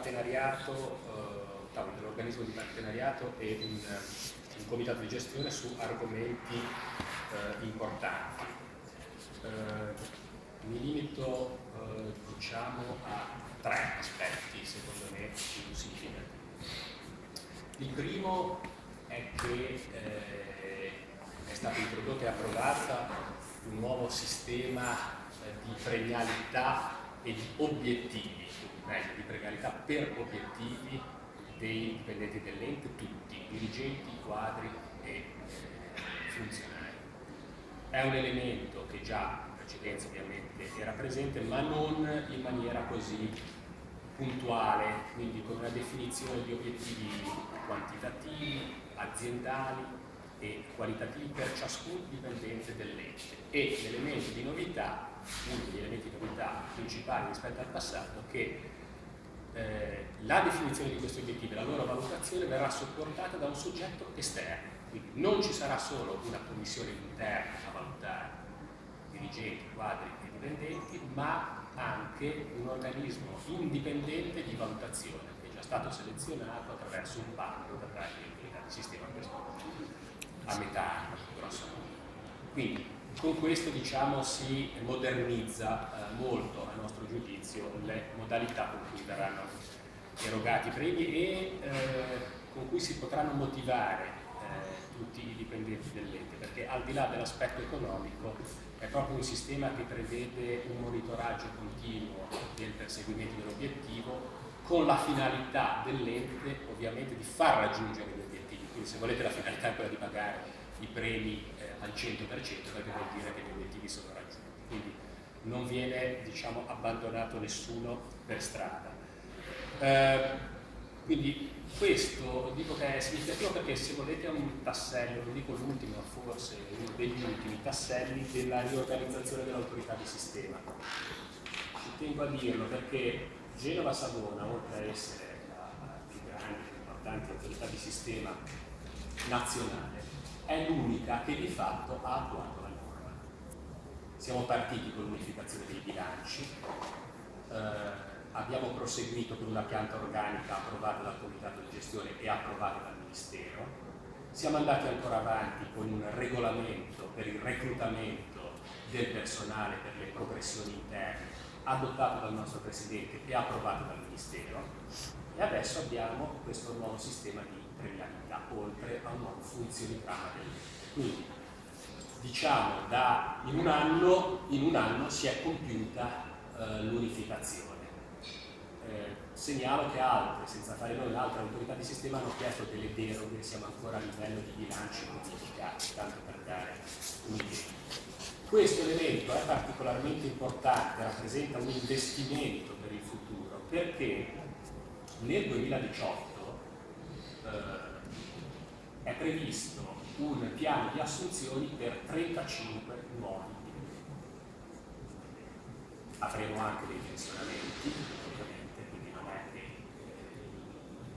partenariato, dell'organismo di partenariato e un comitato di gestione su argomenti importanti. Mi limito diciamo a 3 aspetti secondo me più significativi. Il primo è che è stato introdotto e approvato un nuovo sistema di premialità e di obiettivi, di premialità per obiettivi dei dipendenti dell'ente, tutti, dirigenti, quadri e funzionari. È un elemento che già in precedenza ovviamente era presente, ma non in maniera così puntuale, quindi con una definizione di obiettivi quantitativi, aziendali e qualitativi per ciascun dipendente dell'ente. E l'elemento di novità, uno degli elementi di novità principali rispetto al passato, che la definizione di questi obiettivi e la loro valutazione verrà supportata da un soggetto esterno. Quindi non ci sarà solo una commissione interna a valutare dirigenti, quadri e dipendenti, ma anche un organismo indipendente di valutazione che è già stato selezionato attraverso un bando da parte del sistema a metà anno, grosso modo. Quindi con questo diciamo si modernizza molto a nostro giudizio le modalità con cui verranno erogati i premi e con cui si potranno motivare tutti i dipendenti dell'ente, perché al di là dell'aspetto economico è proprio un sistema che prevede un monitoraggio continuo del perseguimento dell'obiettivo con la finalità dell'ente ovviamente di far raggiungere gli obiettivi. Quindi se volete la finalità è quella di pagare i premi al 100%, perché vuol dire che gli obiettivi sono raggiunti. Quindi non viene diciamo abbandonato nessuno per strada. Quindi questo dico che è significativo perché se volete è un tassello, non dico l'ultimo, forse uno degli ultimi tasselli della riorganizzazione dell'autorità di sistema. Ci tengo a dirlo perché Genova Savona, oltre a essere la più grande e importante autorità di sistema nazionale, è l'unica che di fatto ha attuato la norma. Siamo partiti con l'unificazione dei bilanci, abbiamo proseguito con una pianta organica approvata dal comitato di gestione e approvata dal Ministero, siamo andati ancora avanti con un regolamento per il reclutamento del personale per le progressioni interne adottato dal nostro Presidente e approvato dal Ministero, e adesso abbiamo questo nuovo sistema di premialità oltre a un nuovo funzionigramma dell'ente. Quindi diciamo in un anno si è compiuta l'unificazione. Segnalo che altre, senza fare noi, altre autorità di sistema hanno chiesto delle deroghe, siamo ancora a livello di bilanci modificati, tanto per dare un'idea. Questo elemento è particolarmente importante, rappresenta un investimento per il futuro, perché nel 2018 è previsto un piano di assunzioni per 35 nuovi dipendenti. Avremo anche dei pensionamenti, ovviamente, quindi non è che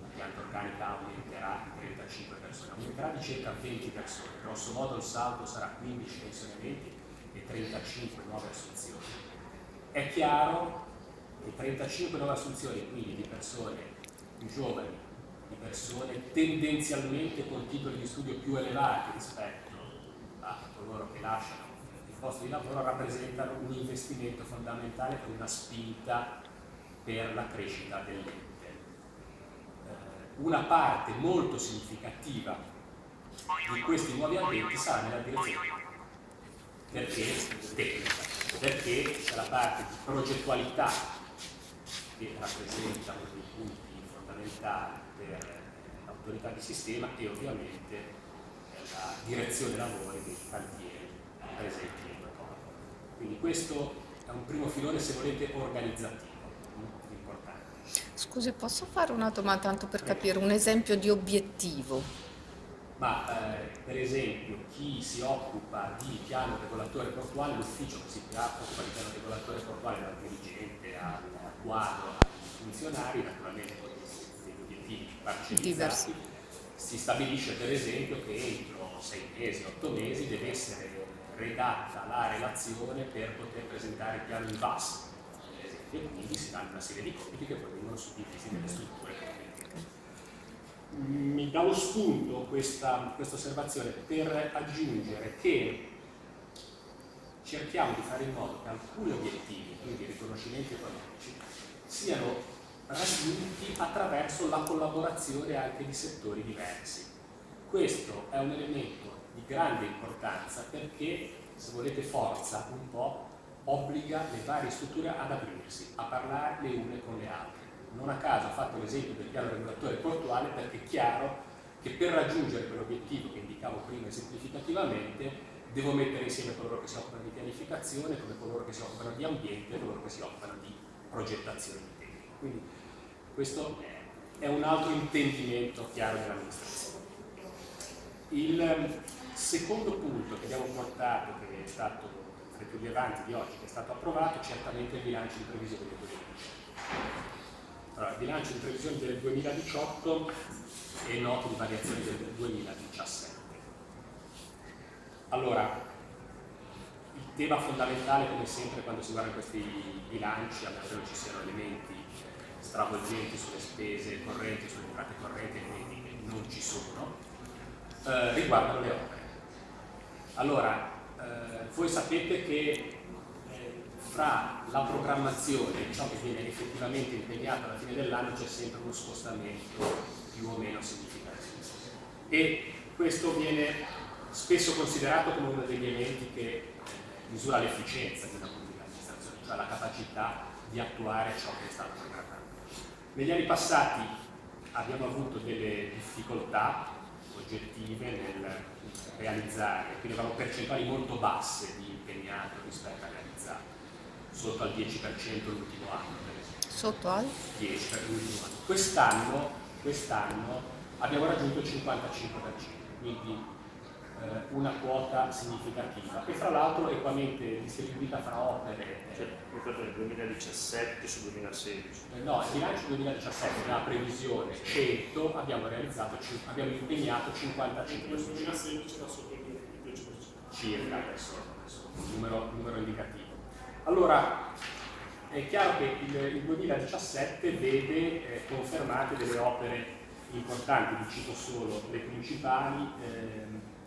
la pianta organica aumenterà di 35 persone, aumenterà di circa 20 persone, grosso modo il saldo sarà 15 pensionamenti e 35 nuove assunzioni. È chiaro che 35 nuove assunzioni, quindi di persone più giovani, di persone tendenzialmente con titoli di studio più elevati rispetto a coloro che lasciano il posto di lavoro, rappresentano un investimento fondamentale per una spinta per la crescita dell'ente. Una parte molto significativa di questi nuovi addetti sarà nella direzione tecnica, perché c'è la parte di progettualità che rappresenta uno dei punti fondamentali per l'autorità di sistema e ovviamente la direzione lavori dei cantieri presenti nel protocollo. Quindi questo è un primo filone, se volete, organizzativo, molto importante. Scusi, posso fare una domanda tanto per capire un esempio di obiettivo? Ma per esempio chi si occupa di piano regolatore portuale, l'ufficio che si occupa di piano regolatore portuale, dal dirigente al quadro ai funzionari, naturalmente con degli obiettivi parcellizzati, si stabilisce per esempio che entro 6 mesi, 8 mesi deve essere redatta la relazione per poter presentare il piano in VAS, per esempio. e quindi si danno una serie di compiti che poi vengono suddivisi nelle strutture. Mi dà lo spunto questa osservazione per aggiungere che cerchiamo di fare in modo che alcuni obiettivi, quindi i riconoscimenti economici, siano raggiunti attraverso la collaborazione anche di settori diversi. Questo è un elemento di grande importanza perché, se volete, forza un po', obbliga le varie strutture ad aprirsi, a parlare le une con le altre. Non a caso ho fatto l'esempio del piano regolatore portuale perché è chiaro che per raggiungere quell'obiettivo che indicavo prima esemplificativamente devo mettere insieme coloro che si occupano di pianificazione, come coloro che si occupano di ambiente e coloro che si occupano di progettazione di tecnica. Quindi questo è un altro intendimento chiaro dell'amministrazione. Il secondo punto che abbiamo portato, che è stato tra i più rilevanti di oggi, che è stato approvato, è certamente il bilancio di previsione del 2018. Allora, il bilancio di previsione del 2018 è noto di variazioni del 2017. Allora, il tema fondamentale, come sempre, quando si guardano questi bilanci, a meno che non ci siano elementi stravolgenti sulle spese correnti, sulle entrate correnti, quindi che non ci sono, riguardano le opere. Allora, voi sapete che fra la programmazione e ciò che viene effettivamente impegnato alla fine dell'anno c'è sempre uno spostamento più o meno significativo. E questo viene spesso considerato come uno degli elementi che misura l'efficienza di una pubblica amministrazione, cioè la capacità di attuare ciò che è stato programmato. Negli anni passati abbiamo avuto delle difficoltà oggettive nel realizzare, quindi avevamo percentuali molto basse di impegnato rispetto a realizzato, sotto al 10% l'ultimo anno, per esempio. Sotto al? 10 per l'ultimo anno. Quest'anno abbiamo raggiunto il 55%, quindi una quota significativa e fra l'altro equamente distribuita fra opere. Ripeto, nel 2017 su 2016. No, il bilancio 2017 nella previsione 100 abbiamo impegnato 55. Nel 2016 era sotto il 10%. Circa, adesso un numero indicativo. Allora, è chiaro che il 2017 vede confermate delle opere importanti, vi cito solo le principali,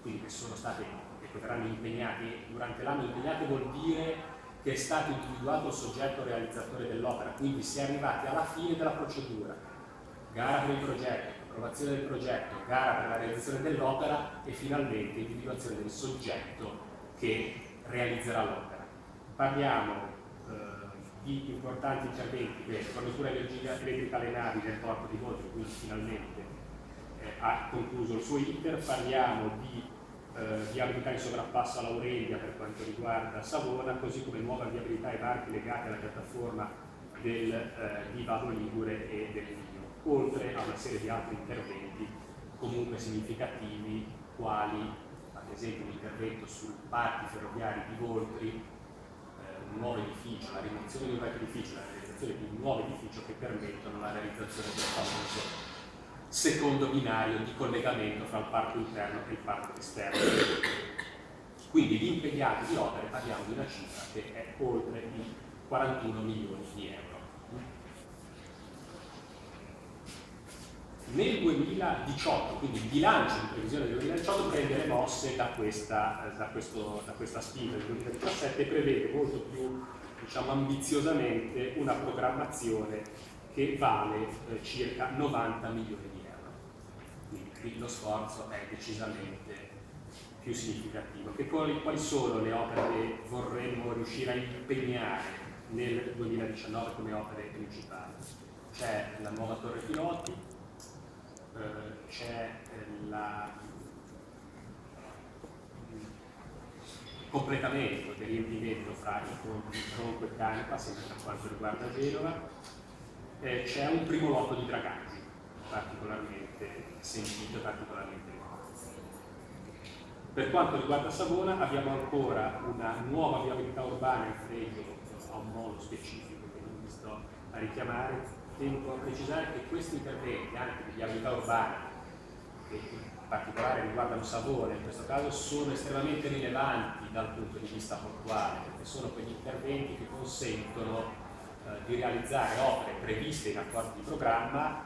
quindi che sono state e che verranno impegnate durante l'anno. Impegnate vuol dire che è stato individuato il soggetto realizzatore dell'opera, quindi si è arrivati alla fine della procedura, gara per il progetto, approvazione del progetto, gara per la realizzazione dell'opera e finalmente individuazione del soggetto che realizzerà l'opera. Parliamo di importanti interventi, fornitura di energia elettrica alle navi del porto di Voltri, quindi finalmente ha concluso il suo iter. Parliamo di viabilità in sovrappasso all'Aurelia per quanto riguarda Savona, così come nuova viabilità ai varchi legati alla piattaforma di Vado Ligure e del Ligno, oltre a una serie di altri interventi comunque significativi, quali ad esempio l'intervento sul parchi ferroviari di Voltri, un nuovo edificio, la rimozione di un vecchio edificio, la realizzazione di un nuovo edificio che permettono la realizzazione del famoso secondo binario di collegamento fra il parco interno e il parco esterno. Quindi gli impegnati di opere parliamo di una cifra che è oltre i 41 milioni di euro. Nel 2018, quindi il bilancio di previsione del 2018 prende le mosse da questa spinta del 2017 e prevede molto più, ambiziosamente, una programmazione che vale circa 90 milioni di euro. Quindi lo sforzo è decisamente più significativo. Quali sono le opere che vorremmo riuscire a impegnare nel 2019 come opere principali? C'è la nuova torre piloti, c'è il completamento del riempimento fra i ponti di Tronco e Canepa, sempre per quanto riguarda Genova, c'è un primo lotto di dragaggi particolarmente sentito e particolarmente ricordato. Per quanto riguarda Savona abbiamo ancora una nuova viabilità urbana in fregio a un modo specifico che non vi sto a richiamare. Tengo a precisare che questi interventi, anche di viabilità urbana, che in particolare riguardano Savona, in questo caso sono estremamente rilevanti dal punto di vista portuale, perché sono quegli interventi che consentono di realizzare opere previste in accordi di programma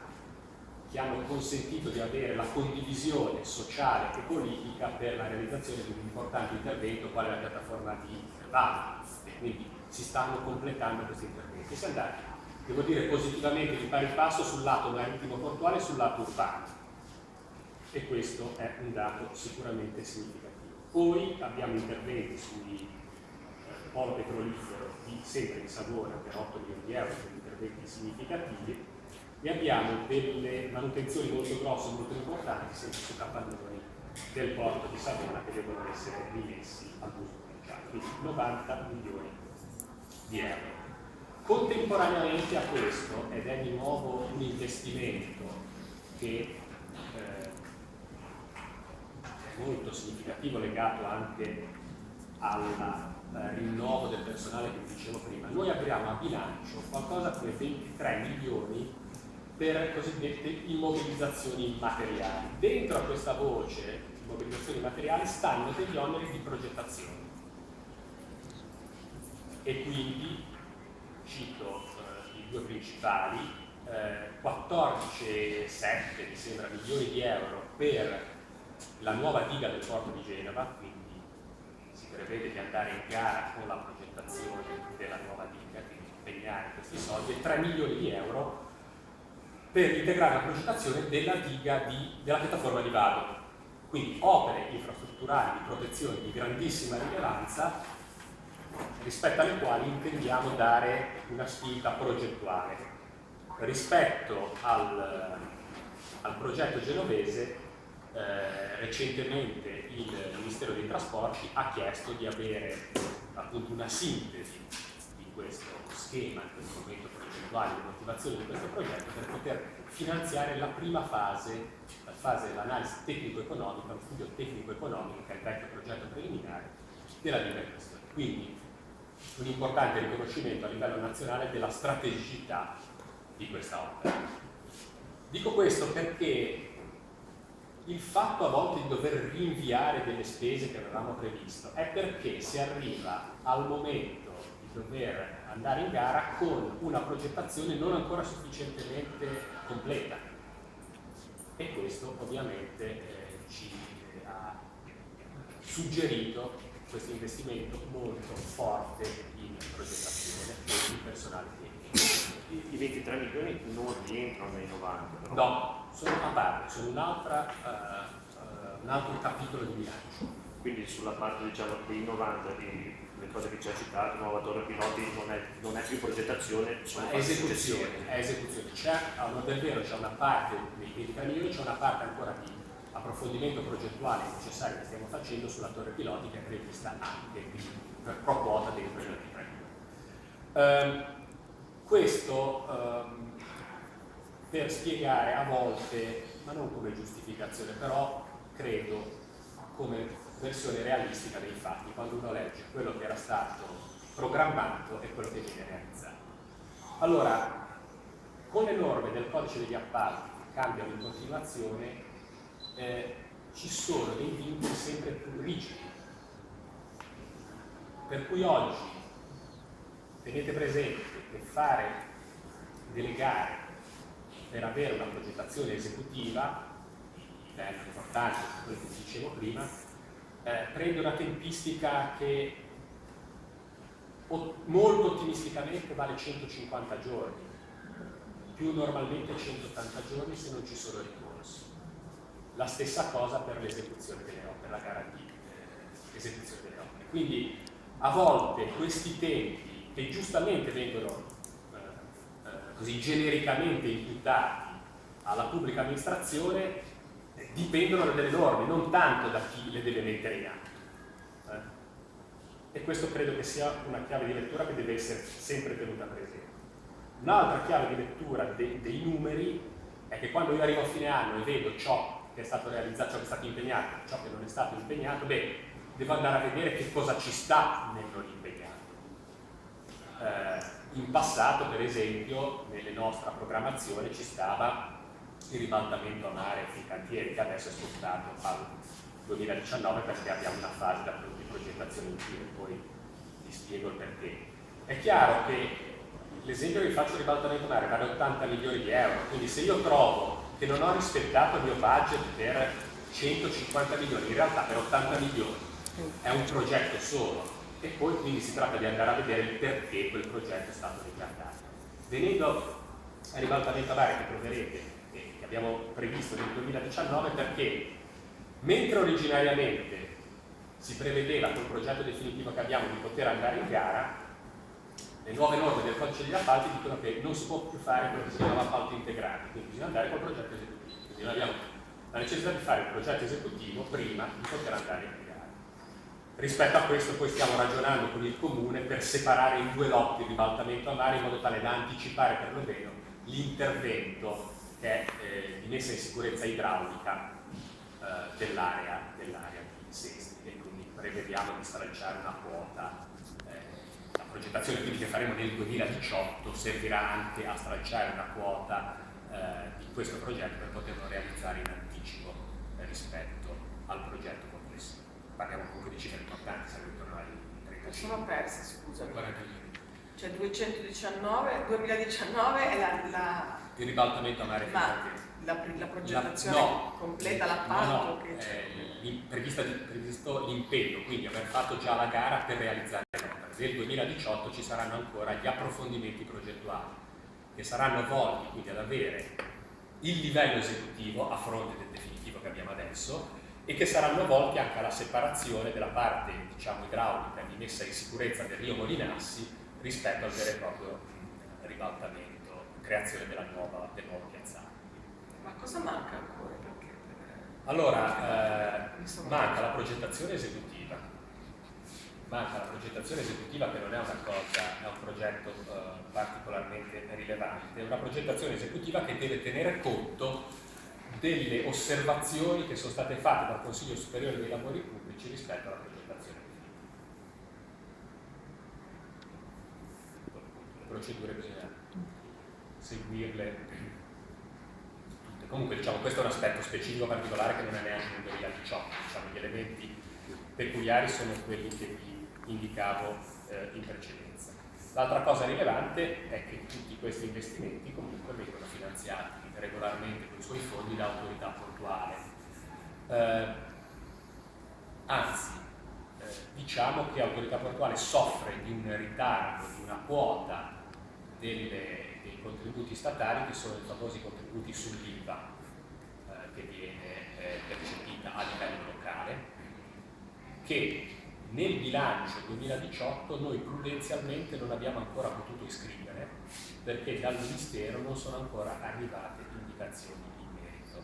che hanno consentito di avere la condivisione sociale e politica per la realizzazione di un importante intervento quale la piattaforma di Vado, e quindi si stanno completando questi interventi. Si è andati, devo dire, positivamente di pari passo sul lato marittimo portuale e sul lato urbano, e questo è un dato sicuramente significativo. Poi abbiamo interventi sui polo petrolifero sempre di Savona per 8 milioni di euro, quindi interventi significativi, e abbiamo delle manutenzioni molto grosse, molto importanti, sempre su capannoni del porto di Savona, che devono essere rimessi all'uso commerciale, quindi 90 milioni di euro. Contemporaneamente a questo, ed è di nuovo un investimento che è molto significativo, legato anche al rinnovo del personale che vi dicevo prima, noi abbiamo a bilancio qualcosa come 23 milioni per cosiddette immobilizzazioni materiali. Dentro a questa voce immobilizzazioni materiali stanno degli oneri di progettazione, e quindi cito i due principali: 14,7 mi sembra milioni di euro per la nuova diga del porto di Genova, quindi si prevede di andare in gara con la progettazione della nuova diga, quindi impegnare questi soldi, e 3 milioni di euro per integrare la progettazione della diga della piattaforma di Vado. Quindi opere infrastrutturali di protezione di grandissima rilevanza, rispetto alle quali intendiamo dare una spinta progettuale. Rispetto al progetto genovese, recentemente il Ministero dei Trasporti ha chiesto di avere appunto una sintesi di questo schema, di questo momento progettuale, di motivazione di questo progetto, per poter finanziare la prima fase, la fase dell'analisi tecnico-economica, lo studio tecnico-economico, che è il vecchio progetto preliminare della diga in questione. Quindi un importante riconoscimento a livello nazionale della strategicità di questa opera. Dico questo perché il fatto a volte di dover rinviare delle spese che avevamo previsto è perché si arriva al momento di dover andare in gara con una progettazione non ancora sufficientemente completa, e questo ovviamente ci ha suggerito questo investimento molto forte in progettazione e in personale tecnico. I 23 milioni non rientrano nei 90, però. No, sono a parte, sono un altro capitolo di bilancio. Quindi sulla parte, diciamo, dei 90, le cose che ci ha citato, nuova torre piloti, non è più progettazione, sono è esecuzione. C'è una parte dei 23 milioni, c'è una parte ancora di approfondimento progettuale necessario che stiamo facendo sulla torre piloti, che è prevista anche per pro quota dentro i 23 milioni. Questo per spiegare a volte, ma non come giustificazione, però credo come versione realistica dei fatti, quando uno legge quello che era stato programmato e quello che viene realizzato. Allora, con le norme del codice degli appalti che cambiano in continuazione, ci sono dei vincoli sempre più rigidi, per cui oggi tenete presente che fare delle gare per avere una progettazione esecutiva, è importante, quello che dicevo prima, prende una tempistica che molto ottimisticamente vale 150 giorni, più normalmente 180 giorni se non ci sono ricorsi. La stessa cosa per l'esecuzione delle opere, la gara di esecuzione delle opere. Quindi a volte questi tempi, che giustamente vengono così genericamente imputati alla pubblica amministrazione, dipendono da delle norme, non tanto da chi le deve mettere in atto. E questo credo che sia una chiave di lettura che deve essere sempre tenuta presente. Un'altra chiave di lettura dei numeri è che quando io arrivo a fine anno e vedo ciò che è stato realizzato, ciò che è stato impegnato, ciò che non è stato impegnato, devo andare a vedere che cosa ci sta nel non impegnato. In passato, per esempio, nella nostra programmazione ci stava il ribaltamento a mare in cantieri, che adesso è spostato al 2019 perché abbiamo una fase di progettazione in più, e poi vi spiego il perché. È chiaro che l'esempio che vi faccio di ribaltamento mare vale 80 milioni di euro, quindi se io trovo che non ho rispettato il mio budget per 150 milioni, in realtà per 80 milioni è un progetto solo, e poi quindi si tratta di andare a vedere il perché quel progetto è stato ribaltato. Venendo al ribaltamento mare che troverete e che abbiamo previsto nel 2019, perché mentre originariamente si prevedeva col progetto definitivo che abbiamo di poter andare in gara, le nuove norme del codice degli appalti dicono che non si può più fare quello che si chiama appalti integrati, quindi bisogna andare col progetto esecutivo. Quindi noi abbiamo la necessità di fare il progetto esecutivo prima di poter andare in gara. Rispetto a questo poi stiamo ragionando con il Comune per separare in due lotti il ribaltamento a mare in modo tale da anticipare perlomeno l'intervento che è di messa in sicurezza idraulica dell'area di Sesti, e quindi prevediamo di stralciare una quota. La progettazione quindi che faremo nel 2018 servirà anche a stralciare una quota di questo progetto per poterlo realizzare in anticipo rispetto al progetto complessivo. Parliamo comunque di cifre importanti, siamo intorno ai 35. Sono persa, scusami. 40 milioni. Cioè 2019 è Il ribaltamento a mare la progettazione completa, l'appalto? Previsto l'impegno, quindi aver fatto già la gara per realizzare l'opera. Nel 2018 ci saranno ancora gli approfondimenti progettuali che saranno volti quindi ad avere il livello esecutivo a fronte del definitivo che abbiamo adesso, e che saranno volti anche alla separazione della parte, diciamo, idraulica di messa in sicurezza del Rio Molinassi rispetto al vero e proprio ribaltamento, creazione del nuovo piazzale. Ma cosa manca ancora? Allora, manca la progettazione esecutiva. Manca la progettazione esecutiva, che non è una cosa, è un progetto particolarmente rilevante, è una progettazione esecutiva che deve tenere conto delle osservazioni che sono state fatte dal Consiglio Superiore dei Lavori Pubblici rispetto alla progettazione definitiva. Le procedure bisogna seguirle tutte. Comunque, diciamo, questo è un aspetto specifico particolare che non è neanche nel 2018, diciamo, gli elementi peculiari sono quelli che vi indicavo in precedenza. L'altra cosa rilevante è che tutti questi investimenti comunque vengono finanziati regolarmente con i suoi fondi da autorità portuale. Diciamo che autorità portuale soffre di un ritardo, di una quota dei contributi statali, che sono i famosi contributi sull'IVA, che viene percepita a livello locale, che nel bilancio 2018 noi prudenzialmente non abbiamo ancora potuto iscrivere, perché dal Ministero non sono ancora arrivate indicazioni in merito.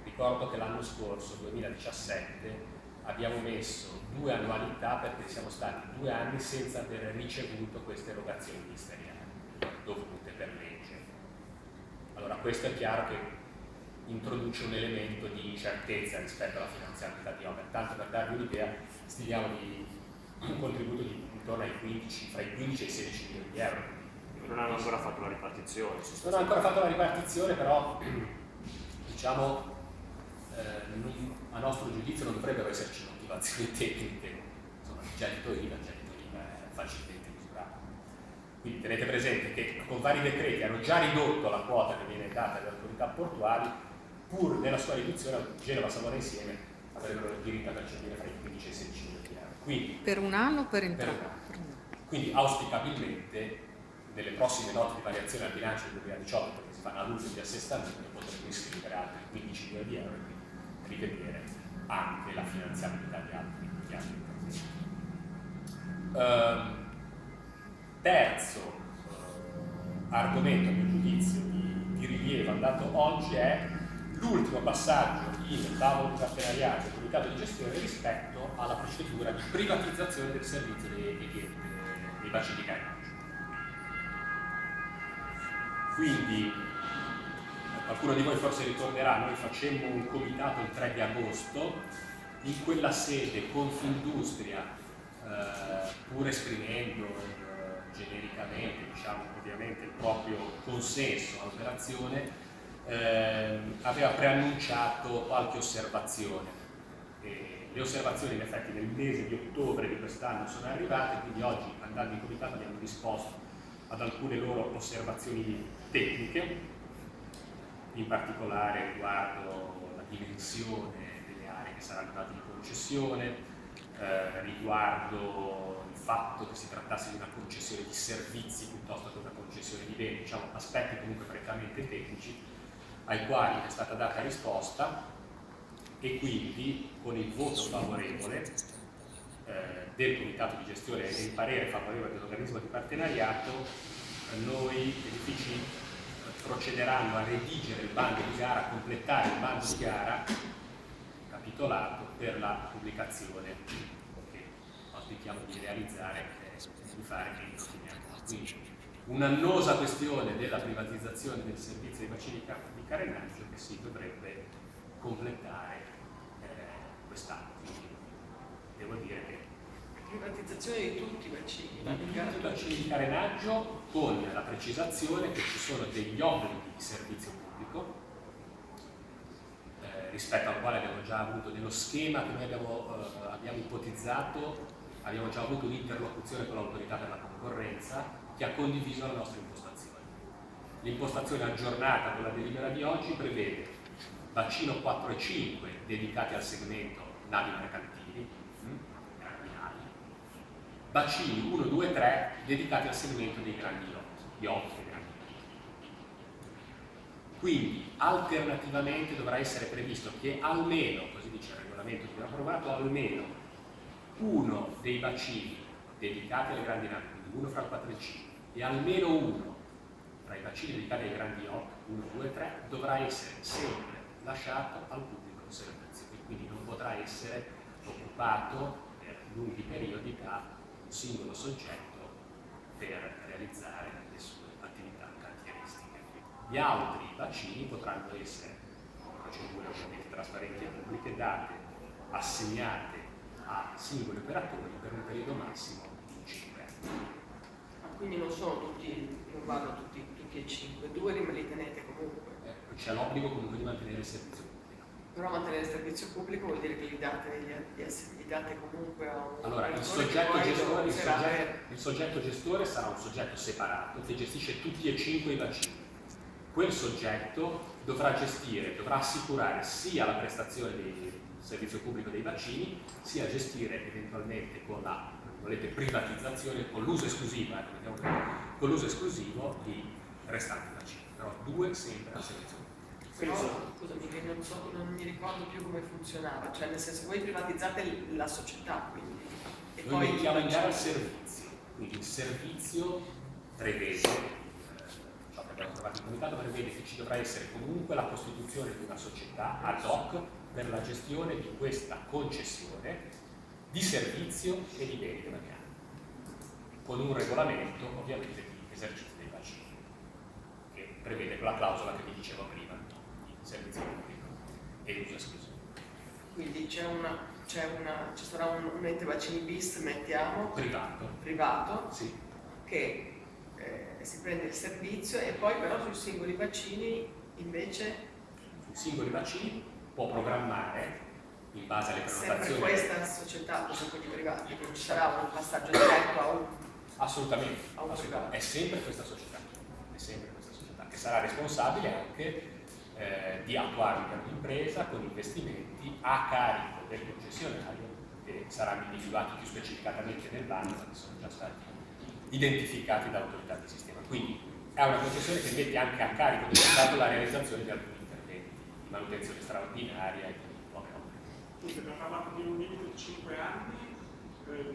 Ricordo che l'anno scorso, 2017, abbiamo messo 2 annualità perché siamo stati 2 anni senza aver ricevuto queste erogazioni ministeriali dovute per legge. Allora, questo è chiaro che introduce un elemento di incertezza rispetto alla finanziabilità di opera. Tanto per darvi un'idea, stimiamo di un contributo di intorno ai 15, fra i 15 e i 16 milioni di euro. Non hanno ancora fatto la ripartizione. Non hanno ancora fatto la ripartizione, però diciamo a nostro giudizio non dovrebbero esserci motivazioni tecniche. Insomma, il gettito IVA è facilmente misurabile. Quindi tenete presente che con vari decreti hanno già ridotto la quota che viene data alle autorità portuali, pur nella sua riduzione Genova e Savona insieme avrebbero il diritto a percepire fra i 15 e i 16 milioni di euro. Quindi, Per un anno o per entrambi? Quindi auspicabilmente nelle prossime note di variazione al bilancio del 2018, perché si fanno a luglio di assestamento, potremo iscrivere altri 15 milioni di euro e quindi rivedere anche la finanziabilità di altri interventi. Terzo argomento, a mio giudizio, di rilievo andato oggi è l'ultimo passaggio in tavolo di partenariato e comitato di gestione rispetto alla procedura di privatizzazione del servizio dei bacini di carico. Quindi qualcuno di voi forse ricorderà, noi facemmo un comitato il 3 di agosto, in quella sede Confindustria, pur esprimendo genericamente, diciamo, ovviamente il proprio consenso all'operazione, aveva preannunciato qualche osservazione. Le osservazioni in effetti nel mese di ottobre di quest'anno sono arrivate, quindi oggi andando in comitato abbiamo disposto ad alcune loro osservazioni tecniche, in particolare riguardo la dimensione delle aree che saranno date in concessione, riguardo il fatto che si trattasse di una concessione di servizi piuttosto che una concessione di beni, diciamo aspetti comunque prettamente tecnici ai quali è stata data risposta, e quindi con il voto favorevole del comitato di gestione e il parere favorevole dell'organismo di partenariato, noi edifici procederanno a redigere il bando di gara, a completare il bando di gara capitolato per la pubblicazione che auspichiamo di realizzare e di fare entro fine anno. Quindi un'annosa questione della privatizzazione del servizio dei bacini di carenaggio che si dovrebbe completare quest'anno. Devo dire che privatizzazione di tutti i bacini, i bacini di carenaggio, con la precisazione che ci sono degli obblighi di servizio pubblico rispetto al quale abbiamo già avuto nello schema che noi abbiamo ipotizzato, abbiamo già avuto un'interlocuzione con l'autorità per la concorrenza che ha condiviso la nostra impostazione. L'impostazione aggiornata con la delibera di oggi prevede bacino 4 e 5 dedicati al segmento navi mercantili, grandi navi, bacini 1, 2 e 3 dedicati al segmento dei grandi yacht e grandi yacht. Quindi alternativamente dovrà essere previsto che almeno, così dice il regolamento che abbiamo approvato, almeno uno dei bacini dedicati alle grandi navi, quindi uno fra il 4 e il 5, e almeno uno tra i bacini dedicati ai grandi yacht, 1, 2 e 3, dovrà essere sempre lasciato al pubblico servizio e quindi non potrà essere occupato per lunghi periodi da un singolo soggetto per realizzare le sue attività cantieristiche. Gli altri bacini potranno essere, procedure ovviamente trasparenti e pubbliche, date, assegnate a singoli operatori per un periodo massimo di 5 anni. Quindi non vanno tutti e 5, 2 li tenete comunque. C'è l'obbligo comunque di mantenere il servizio pubblico. Però mantenere il servizio pubblico vuol dire che li date comunque a un... Allora, il soggetto gestore sarà un soggetto separato che gestisce tutti e 5 i bacini. Quel soggetto dovrà assicurare sia la prestazione del servizio pubblico dei bacini, sia gestire eventualmente con la privatizzazione, con l'uso esclusivo, con l'uso esclusivo di restanti bacini. Però 2 sempre al servizio pubblico. Però, scusami, che non mi ricordo più come funzionava, cioè nel senso voi privatizzate la società, quindi... E noi mettiamo in gara il servizio, quindi il servizio prevede, ciò che abbiamo trovato in comitato, prevede che ci dovrà essere comunque la costituzione di una società ad hoc per la gestione di questa concessione di servizio e di beni demaniali, con un regolamento ovviamente di esercizio dei bacini, che prevede quella clausola che vi dicevo prima, di servizio pubblico e uso esclusivo. Quindi ci sarà un ente bacini bis, mettiamo, privato sì, che si prende il servizio e poi però sui singoli bacini invece... Sui singoli bacini può programmare in base alle prenotazioni. Sempre questa società, cosa quelli privati, che ci sarà un passaggio diretto a un... Assolutamente, a un assolutamente. È sempre questa società che sarà responsabile anche di attuare un piano di impresa con investimenti a carico del concessionario che saranno individuati più specificatamente nel bando, che sono già stati identificati dall'autorità del sistema. Quindi è una concessione che mette anche a carico dello Stato la realizzazione di alcuni interventi di manutenzione straordinaria e di nuove opere. Quindi abbiamo parlato di un limite di 5 anni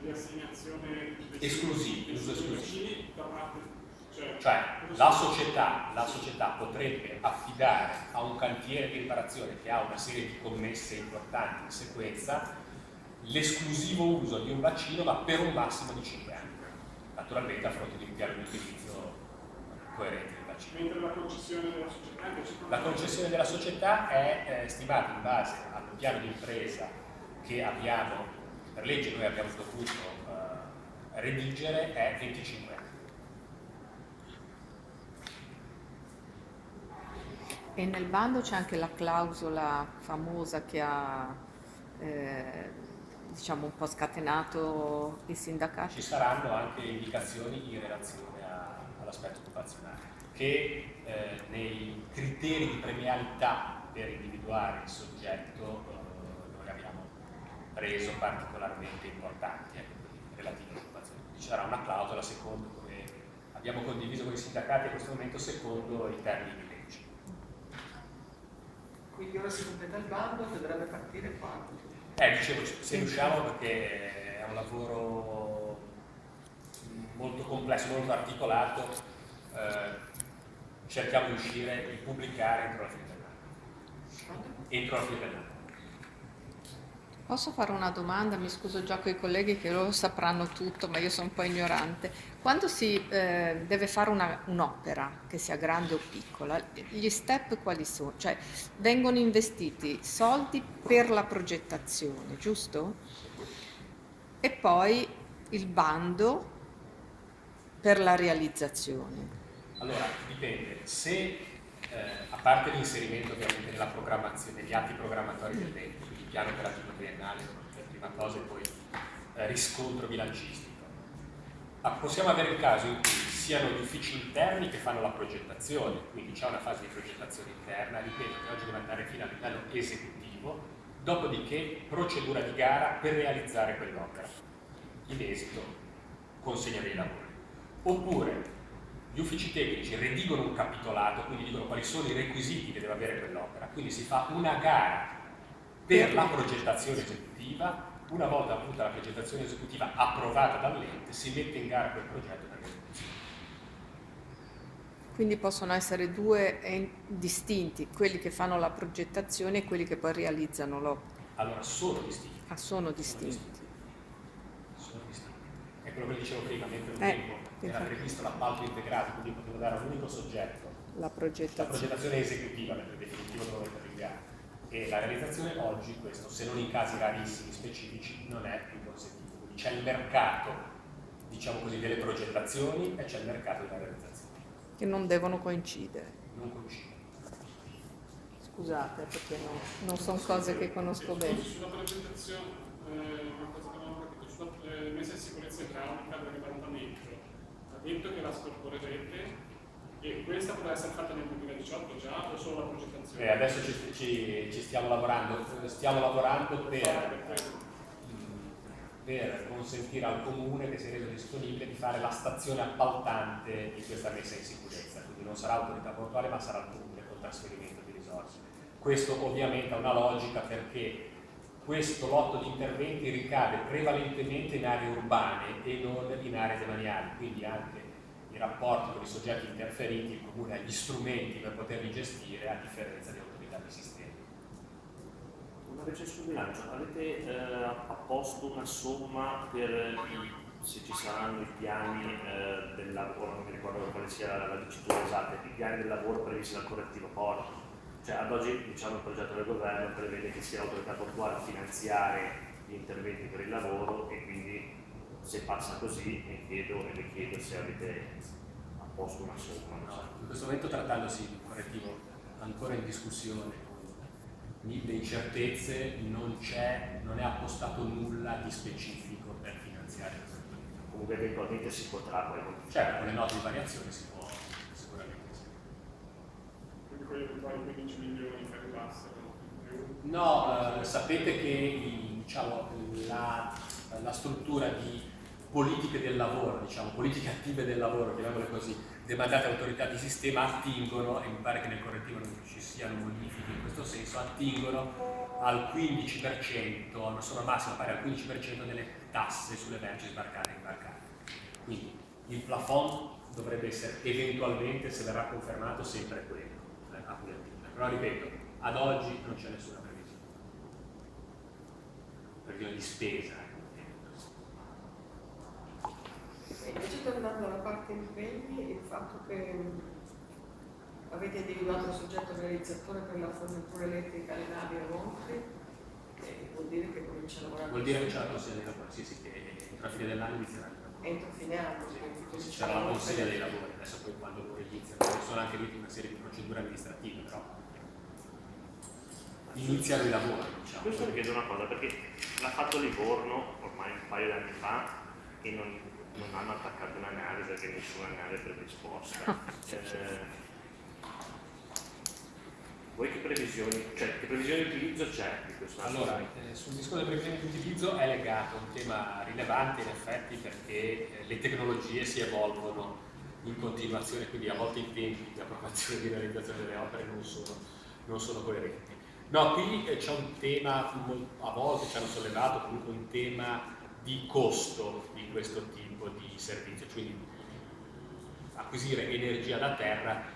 di assegnazione esclusivi, da parte. Cioè la società potrebbe affidare a un cantiere di riparazione che ha una serie di commesse importanti in sequenza l'esclusivo uso di un bacino, ma per un massimo di 5 anni, naturalmente a fronte di un piano di utilizzo coerente del bacino. Mentre la concessione della società invece... La concessione della società è stimata in base al piano di impresa che abbiamo, per legge noi abbiamo dovuto redigere, è 25 anni. E nel bando c'è anche la clausola famosa che ha diciamo un po' scatenato i sindacati. Ci saranno anche indicazioni in relazione alla l'aspetto occupazionale, che nei criteri di premialità per individuare il soggetto noi abbiamo reso particolarmente importanti, relativi all'occupazione. Ci sarà una clausola secondo come abbiamo condiviso con i sindacati a questo momento, secondo i termini di legge. Quindi ora si completa il bando, dovrebbe partire quando? Dicevo, se riusciamo, perché è un lavoro molto complesso, molto articolato, cerchiamo di uscire, di pubblicare entro la fine dell'anno. Entro la fine dell'anno. Posso fare una domanda? Mi scuso già con i colleghi che loro sapranno tutto, ma io sono un po' ignorante. Quando si deve fare un'opera, che sia grande o piccola, gli step quali sono? Cioè, vengono investiti soldi per la progettazione, giusto? E poi il bando per la realizzazione. Allora, dipende. Se, a parte l'inserimento ovviamente nella programmazione, negli atti programmatori del debito, quindi piano operativo triennale, per prima cosa, e poi riscontro bilancistico, possiamo avere il caso in cui siano gli uffici interni che fanno la progettazione, quindi c'è una fase di progettazione interna, ripeto, che oggi deve andare fino a livello esecutivo, dopodiché procedura di gara per realizzare quell'opera. In esito, consegna dei lavori. Oppure gli uffici tecnici redigono un capitolato, quindi dicono quali sono i requisiti che deve avere quell'opera, quindi si fa una gara per la progettazione esecutiva. Una volta appunto la progettazione esecutiva approvata dall'ente, si mette in gara quel progetto per l'esecuzione. Quindi possono essere due distinti, quelli che fanno la progettazione e quelli che poi realizzano l'opera. Allora, sono distinti. Sono distinti. Sono distinti. È quello che dicevo prima, mentre un tempo era previsto l'appalto integrato, quindi potevo dare a un unico soggetto La progettazione esecutiva, mentre il definitivo doveva mettere in gara. E la realizzazione oggi, questo, se non in casi rarissimi specifici, non è più consentito. Quindi c'è il mercato, diciamo così, delle progettazioni e c'è il mercato della realizzazione. che non devono coincidere. Non coincide. Scusate, perché non sono cose che conosco bene. Sulla progettazione, una cosa che non ho capito, sulla messa in sicurezza idraulica del ribaltamento, ha detto che la scorporerete. E questa potrà essere fatta nel 2018 già o solo la progettazione? Adesso ci stiamo lavorando per consentire al comune che si è reso disponibile di fare la stazione appaltante di questa messa in sicurezza, quindi non sarà autorità portuale ma sarà il comune con trasferimento di risorse. Questo ovviamente ha una logica perché questo lotto di interventi ricade prevalentemente in aree urbane e non in aree demaniali, quindi anche i rapporti con i soggetti interferiti, il comune ha gli strumenti per poterli gestire a differenza di autorità di sistema. Una invece sul bilancio, avete apposto una somma per se ci saranno i piani del lavoro, non mi ricordo quale sia la dicitura esatta, i piani del lavoro previsti dal correttivo porto? Cioè ad oggi diciamo il progetto del governo prevede che sia l'autorità portuale a finanziare gli interventi per il lavoro e quindi se passa così le chiedo se avete apposto una somma. No, in questo momento trattandosi di un correttivo ancora in discussione, con mille incertezze, non è appostato nulla di specifico per finanziare questo progetto. Comunque eventualmente si potrà poi. Certo, con le note di variazione si può sicuramente sì. Quindi quelli eventuali 15 milioni che arrivassero? No, sapete che diciamo, la struttura di politiche del lavoro, diciamo, politiche attive del lavoro, chiamiamole così, demandate all'autorità di sistema attingono, e mi pare che nel correttivo non ci siano modifiche in questo senso, attingono al 15%, una somma massima pari al 15% delle tasse sulle merci sbarcate e imbarcate. Quindi il plafond dovrebbe essere eventualmente, se verrà confermato, sempre quello, a cui attinge. Però ripeto, ad oggi non c'è nessuna previsione di spesa. Invece tornando alla parte impegni, il fatto che avete individuato il soggetto realizzatore per la fornitura elettrica alle navi e rompri, vuol dire che comincia a lavorare? Vuol dire che c'è la consegna dei lavori, sì, che entro la fine dell'anno inizierà il lavoro. Entro fine anno? Sì, c'era la consegna dei lavori, adesso poi quando loro iniziano, ci sono anche lì una serie di procedure amministrative, però iniziano i lavori, diciamo. Questo mi chiedo una cosa, perché l'ha fatto Livorno ormai un paio di anni fa e non hanno attaccato una nave perché nessuna nave è predisposta. Voi che previsioni di utilizzo c'è di questo? Allora, sul discorso delle previsioni di utilizzo è legato a un tema rilevante in effetti, perché le tecnologie si evolvono in continuazione, quindi a volte i tempi di approvazione e di realizzazione delle opere non sono coerenti. No, qui c'è un tema, a volte ci hanno sollevato comunque un tema di costo di questo tipo di servizio, cioè acquisire energia da terra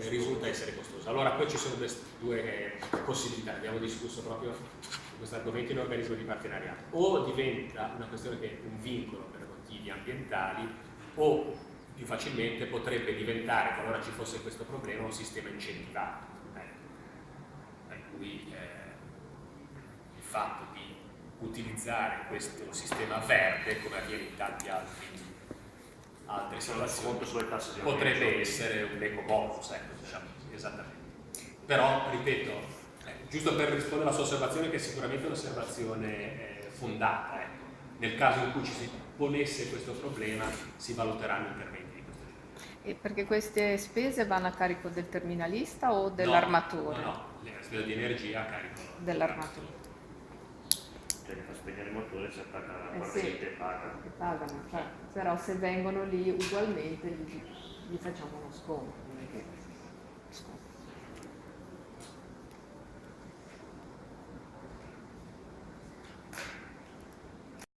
risulta essere costoso. Allora poi ci sono due possibilità, abbiamo discusso proprio su questo argomento in organismo di partenariato: o diventa una questione che è un vincolo per motivi ambientali, o più facilmente potrebbe diventare, qualora ci fosse questo problema, un sistema incentivato, per cui il fatto di utilizzare questo sistema verde, come avviene in tanti altre situazioni, potrebbe essere un eco bonus, diciamo, esattamente. Però, ripeto, giusto per rispondere alla sua osservazione, che è sicuramente un'osservazione fondata, nel caso in cui ci si ponesse questo problema si valuteranno interventi di questo tipo. E perché queste spese vanno a carico del terminalista o dell'armatore? No, le spese di energia a carico dell'armatore. Cioè che fa spegnere il motore, si attacca alla Sì, corrente e paga. pagano, cioè, però se vengono lì ugualmente gli facciamo uno sconto.